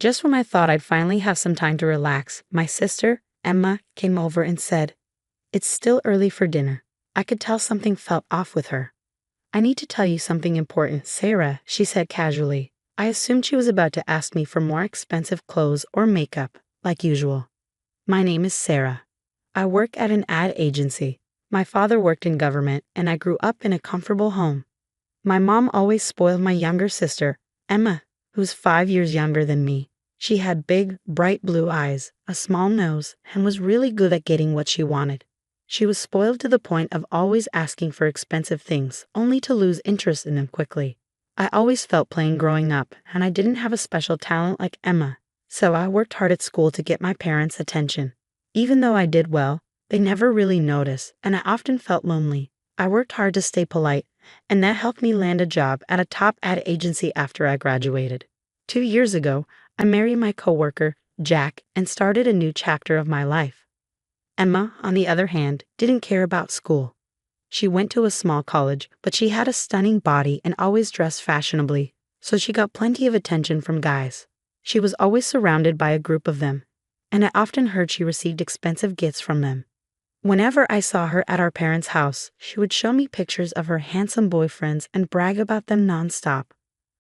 Just when I thought I'd finally have some time to relax, my sister, Emma, came over and said, "It's still early for dinner." I could tell something felt off with her. "I need to tell you something important, Sarah," she said casually. I assumed she was about to ask me for more expensive clothes or makeup, like usual. "My name is Sarah. I work at an ad agency. My father worked in government, and I grew up in a comfortable home. My mom always spoiled my younger sister, Emma, who's 5 years younger than me. She had big, bright blue eyes, a small nose, and was really good at getting what she wanted. She was spoiled to the point of always asking for expensive things, only to lose interest in them quickly. I always felt plain growing up, and I didn't have a special talent like Emma, so I worked hard at school to get my parents' attention. Even though I did well, they never really noticed, and I often felt lonely. I worked hard to stay polite, and that helped me land a job at a top ad agency after I graduated. 2 years ago, I married my coworker, Jack, and started a new chapter of my life. Emma, on the other hand, didn't care about school. She went to a small college, but she had a stunning body and always dressed fashionably, so she got plenty of attention from guys. She was always surrounded by a group of them, and I often heard she received expensive gifts from them. Whenever I saw her at our parents' house, she would show me pictures of her handsome boyfriends and brag about them nonstop.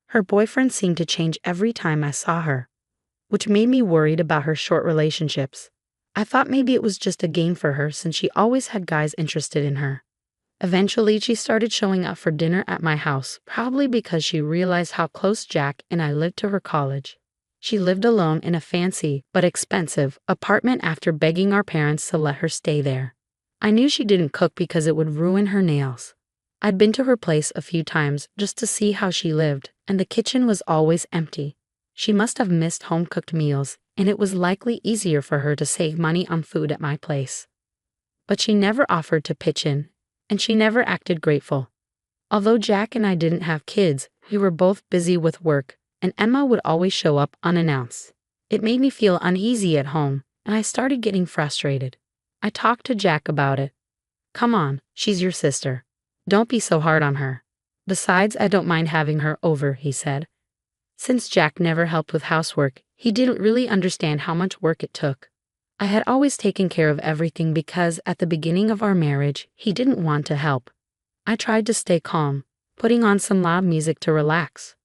Her boyfriend seemed to change every time I saw her, which made me worried about her short relationships. I thought maybe it was just a game for her since she always had guys interested in her. Eventually, she started showing up for dinner at my house, probably because she realized how close Jack and I lived to her college. She lived alone in a fancy, but expensive, apartment after begging our parents to let her stay there. I knew she didn't cook because it would ruin her nails. I'd been to her place a few times just to see how she lived, and the kitchen was always empty. She must have missed home-cooked meals, and it was likely easier for her to save money on food at my place. But she never offered to pitch in, and she never acted grateful. Although Jack and I didn't have kids, we were both busy with work, and Emma would always show up unannounced. It made me feel uneasy at home, and I started getting frustrated. I talked to Jack about it. "Come on, she's your sister. Don't be so hard on her. Besides, I don't mind having her over," he said. Since Jack never helped with housework, he didn't really understand how much work it took. I had always taken care of everything because at the beginning of our marriage, he didn't want to help. I tried to stay calm, putting on some loud music to relax.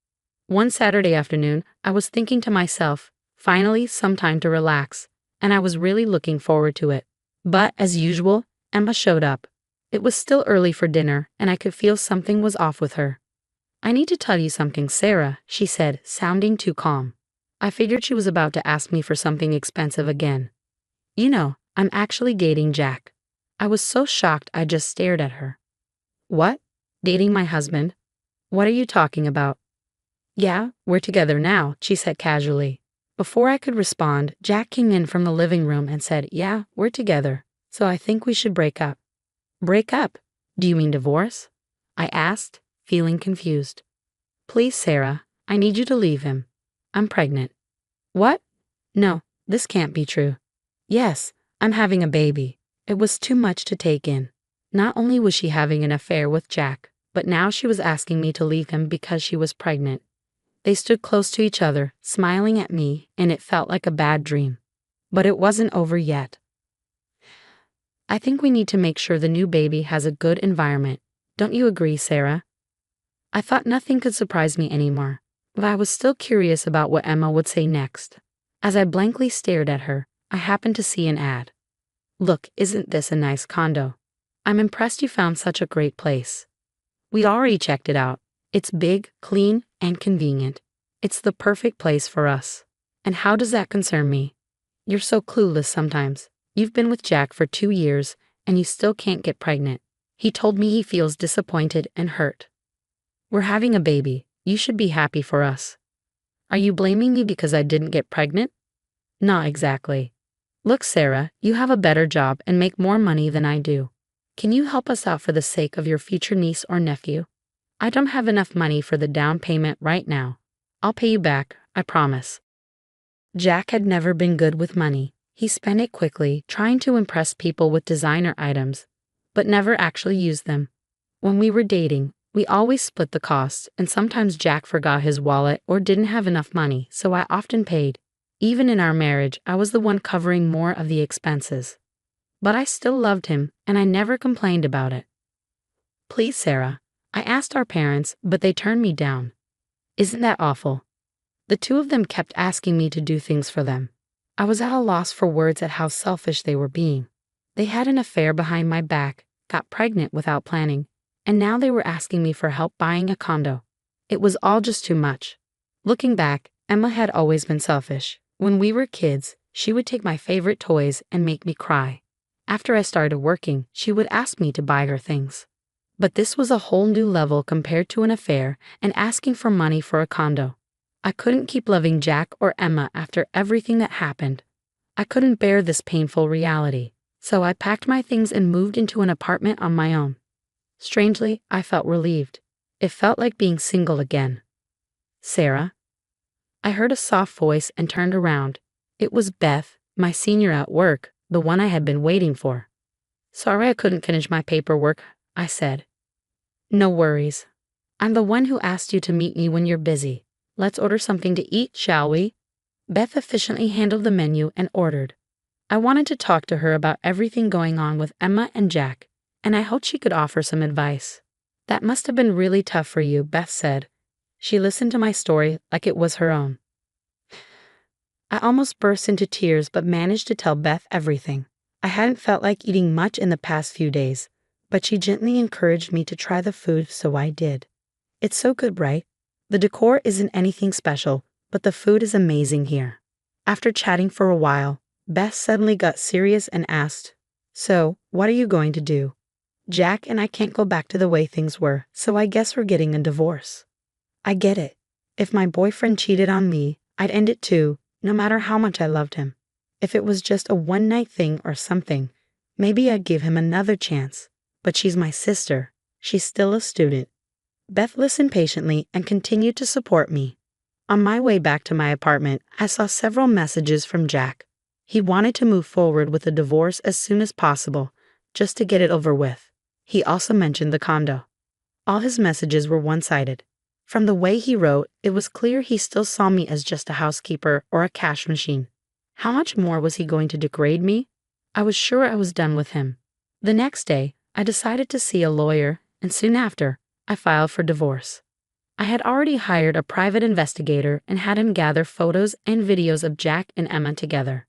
One Saturday afternoon, I was thinking to myself, finally some time to relax, and I was really looking forward to it. But, as usual, Emma showed up. It was still early for dinner, and I could feel something was off with her. "I need to tell you something, Sarah," she said, sounding too calm. I figured she was about to ask me for something expensive again. "You know, I'm actually dating Jack." I was so shocked I just stared at her. "What? Dating my husband? What are you talking about?" "Yeah, we're together now," she said casually. Before I could respond, Jack came in from the living room and said, "Yeah, we're together, so I think we should break up." "Break up? Do you mean divorce?" I asked, feeling confused. "Please, Sarah, I need you to leave him. I'm pregnant." "What? No, this can't be true." "Yes, I'm having a baby." It was too much to take in. Not only was she having an affair with Jack, but now she was asking me to leave him because she was pregnant. They stood close to each other, smiling at me, and it felt like a bad dream. But it wasn't over yet. "I think we need to make sure the new baby has a good environment. Don't you agree, Sarah?" I thought nothing could surprise me anymore, but I was still curious about what Emma would say next. As I blankly stared at her, I happened to see an ad. "Look, isn't this a nice condo? I'm impressed you found such a great place." We already checked it out. It's big, clean, and convenient. It's the perfect place for us. And how does that concern me? You're so clueless sometimes. You've been with Jack for 2 years, and you still can't get pregnant. He told me he feels disappointed and hurt. We're having a baby. You should be happy for us. Are you blaming me because I didn't get pregnant? Not exactly. Look, Sarah, you have a better job and make more money than I do. Can you help us out for the sake of your future niece or nephew? I don't have enough money for the down payment right now. I'll pay you back, I promise. Jack had never been good with money. He spent it quickly, trying to impress people with designer items, but never actually used them. When we were dating, we always split the costs, and sometimes Jack forgot his wallet or didn't have enough money, so I often paid. Even in our marriage, I was the one covering more of the expenses. But I still loved him, and I never complained about it. Please, Sarah. I asked our parents, but they turned me down. Isn't that awful? The two of them kept asking me to do things for them. I was at a loss for words at how selfish they were being. They had an affair behind my back, got pregnant without planning, and now they were asking me for help buying a condo. It was all just too much. Looking back, Emma had always been selfish. When we were kids, she would take my favorite toys and make me cry. After I started working, she would ask me to buy her things. But this was a whole new level compared to an affair and asking for money for a condo. I couldn't keep loving Jack or Emma after everything that happened. I couldn't bear this painful reality, so I packed my things and moved into an apartment on my own. Strangely, I felt relieved. It felt like being single again. Sarah? I heard a soft voice and turned around. It was Beth, my senior at work, the one I had been waiting for. Sorry I couldn't finish my paperwork, I said. No worries. I'm the one who asked you to meet me when you're busy. Let's order something to eat, shall we? Beth efficiently handled the menu and ordered. I wanted to talk to her about everything going on with Emma and Jack, and I hoped she could offer some advice. That must have been really tough for you, Beth said. She listened to my story like it was her own. I almost burst into tears but managed to tell Beth everything. I hadn't felt like eating much in the past few days, but she gently encouraged me to try the food, so I did. It's so good, right? The decor isn't anything special, but the food is amazing here. After chatting for a while, Beth suddenly got serious and asked, So, what are you going to do? Jack and I can't go back to the way things were, so I guess we're getting a divorce. I get it. If my boyfriend cheated on me, I'd end it too, no matter how much I loved him. If it was just a one-night thing or something, maybe I'd give him another chance. But she's my sister. She's still a student. Beth listened patiently and continued to support me. On my way back to my apartment, I saw several messages from Jack. He wanted to move forward with a divorce as soon as possible, just to get it over with. He also mentioned the condo. All his messages were one-sided. From the way he wrote, it was clear he still saw me as just a housekeeper or a cash machine. How much more was he going to degrade me? I was sure I was done with him. The next day, I decided to see a lawyer, and soon after, I filed for divorce. I had already hired a private investigator and had him gather photos and videos of Jack and Emma together.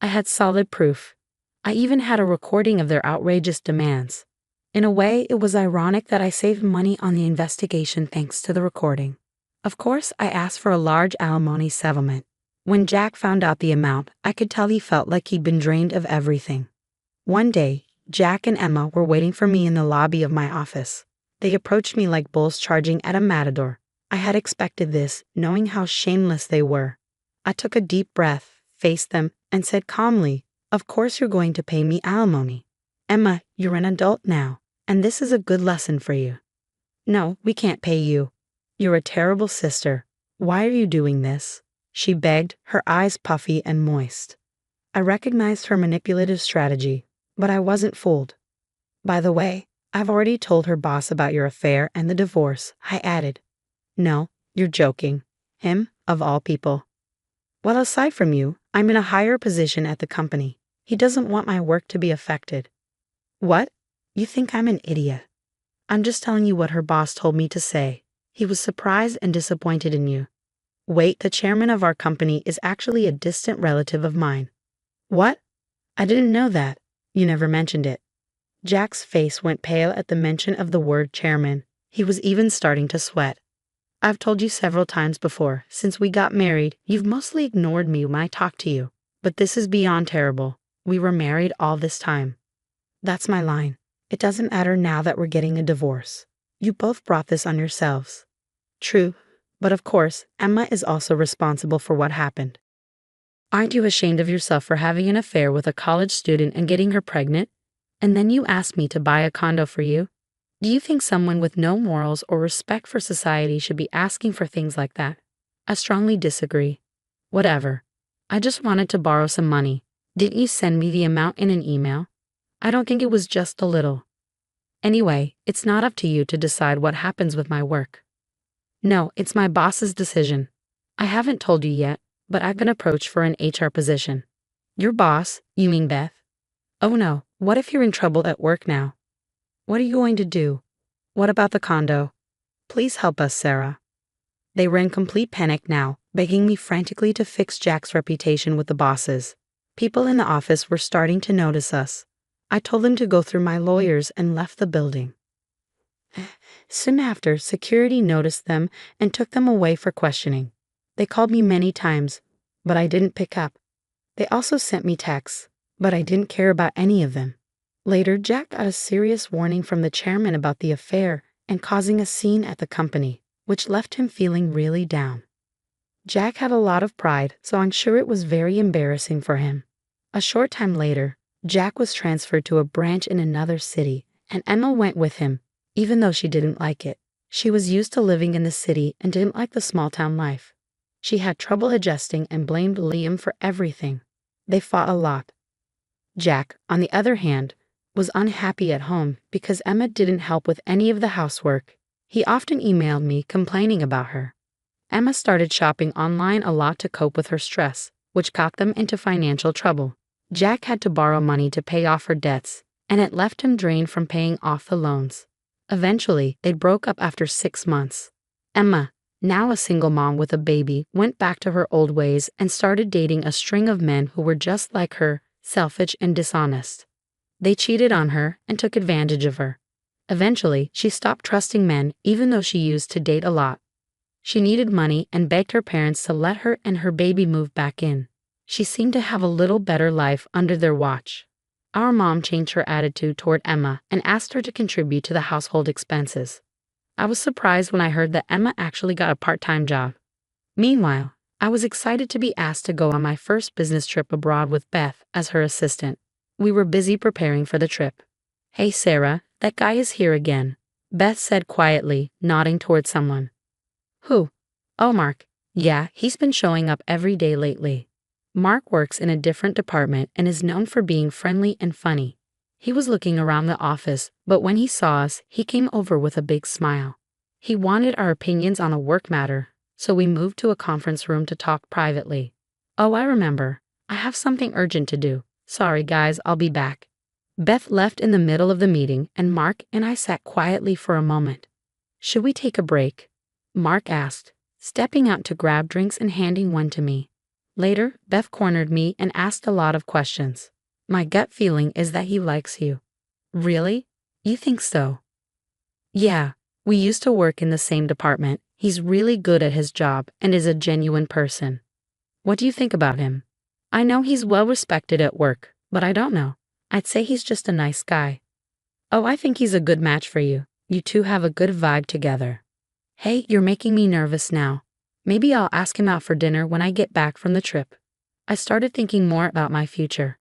I had solid proof. I even had a recording of their outrageous demands. In a way, it was ironic that I saved money on the investigation thanks to the recording. Of course, I asked for a large alimony settlement. When Jack found out the amount, I could tell he felt like he'd been drained of everything. One day, Jack and Emma were waiting for me in the lobby of my office. They approached me like bulls charging at a matador. I had expected this, knowing how shameless they were. I took a deep breath, faced them, and said calmly, Of course you're going to pay me alimony. Emma, you're an adult now, and this is a good lesson for you. No, we can't pay you. You're a terrible sister. Why are you doing this? She begged, her eyes puffy and moist. I recognized her manipulative strategy, but I wasn't fooled. By the way, I've already told her boss about your affair and the divorce, I added. No, you're joking. Him, of all people. Well, aside from you, I'm in a higher position at the company. He doesn't want my work to be affected. What? You think I'm an idiot? I'm just telling you what her boss told me to say. He was surprised and disappointed in you. Wait, the chairman of our company is actually a distant relative of mine. What? I didn't know that. You never mentioned it. Jack's face went pale at the mention of the word chairman. He was even starting to sweat. I've told you several times before, since we got married, you've mostly ignored me when I talk to you. But this is beyond terrible. We were married all this time. That's my line. It doesn't matter now that we're getting a divorce. You both brought this on yourselves. True, but of course, Emma is also responsible for what happened. Aren't you ashamed of yourself for having an affair with a college student and getting her pregnant? And then you asked me to buy a condo for you? Do you think someone with no morals or respect for society should be asking for things like that? I strongly disagree. Whatever. I just wanted to borrow some money. Didn't you send me the amount in an email? I don't think it was just a little. Anyway, it's not up to you to decide what happens with my work. No, it's my boss's decision. I haven't told you yet, but I've been approached for an HR position. Your boss, you mean Beth? Oh no, what if you're in trouble at work now? What are you going to do? What about the condo? Please help us, Sarah. They were in complete panic now, begging me frantically to fix Jack's reputation with the bosses. People in the office were starting to notice us. I told them to go through my lawyers and left the building. Soon after, security noticed them and took them away for questioning. They called me many times, but I didn't pick up. They also sent me texts, but I didn't care about any of them. Later, Jack got a serious warning from the chairman about the affair and causing a scene at the company, which left him feeling really down. Jack had a lot of pride, so I'm sure it was very embarrassing for him. A short time later, Jack was transferred to a branch in another city, and Emma went with him, even though she didn't like it. She was used to living in the city and didn't like the small-town life. She had trouble adjusting and blamed Liam for everything. They fought a lot. Jack, on the other hand, was unhappy at home because Emma didn't help with any of the housework. He often emailed me complaining about her. Emma started shopping online a lot to cope with her stress, which got them into financial trouble. Jack had to borrow money to pay off her debts, and it left him drained from paying off the loans. Eventually, they broke up after 6 months. Emma, now a single mom with a baby, went back to her old ways and started dating a string of men who were just like her, selfish and dishonest. They cheated on her and took advantage of her. Eventually, she stopped trusting men even though she used to date a lot. She needed money and begged her parents to let her and her baby move back in. She seemed to have a little better life under their watch. Our mom changed her attitude toward Emma and asked her to contribute to the household expenses. I was surprised when I heard that Emma actually got a part-time job. Meanwhile, I was excited to be asked to go on my first business trip abroad with Beth as her assistant. We were busy preparing for the trip. Hey Sarah, that guy is here again, Beth said quietly, nodding toward someone. Who? Oh, Mark. Yeah, he's been showing up every day lately. Mark works in a different department and is known for being friendly and funny. He was looking around the office, but when he saw us, he came over with a big smile. He wanted our opinions on a work matter, so we moved to a conference room to talk privately. Oh, I remember. I have something urgent to do. Sorry guys, I'll be back. Beth left in the middle of the meeting, and Mark and I sat quietly for a moment. Should we take a break? Mark asked, stepping out to grab drinks and handing one to me. Later, Beth cornered me and asked a lot of questions. My gut feeling is that he likes you. Really? You think so? Yeah, we used to work in the same department. He's really good at his job and is a genuine person. What do you think about him? I know he's well respected at work, but I don't know. I'd say he's just a nice guy. Oh, I think he's a good match for you. You two have a good vibe together. Hey, you're making me nervous now. Maybe I'll ask him out for dinner when I get back from the trip. I started thinking more about my future.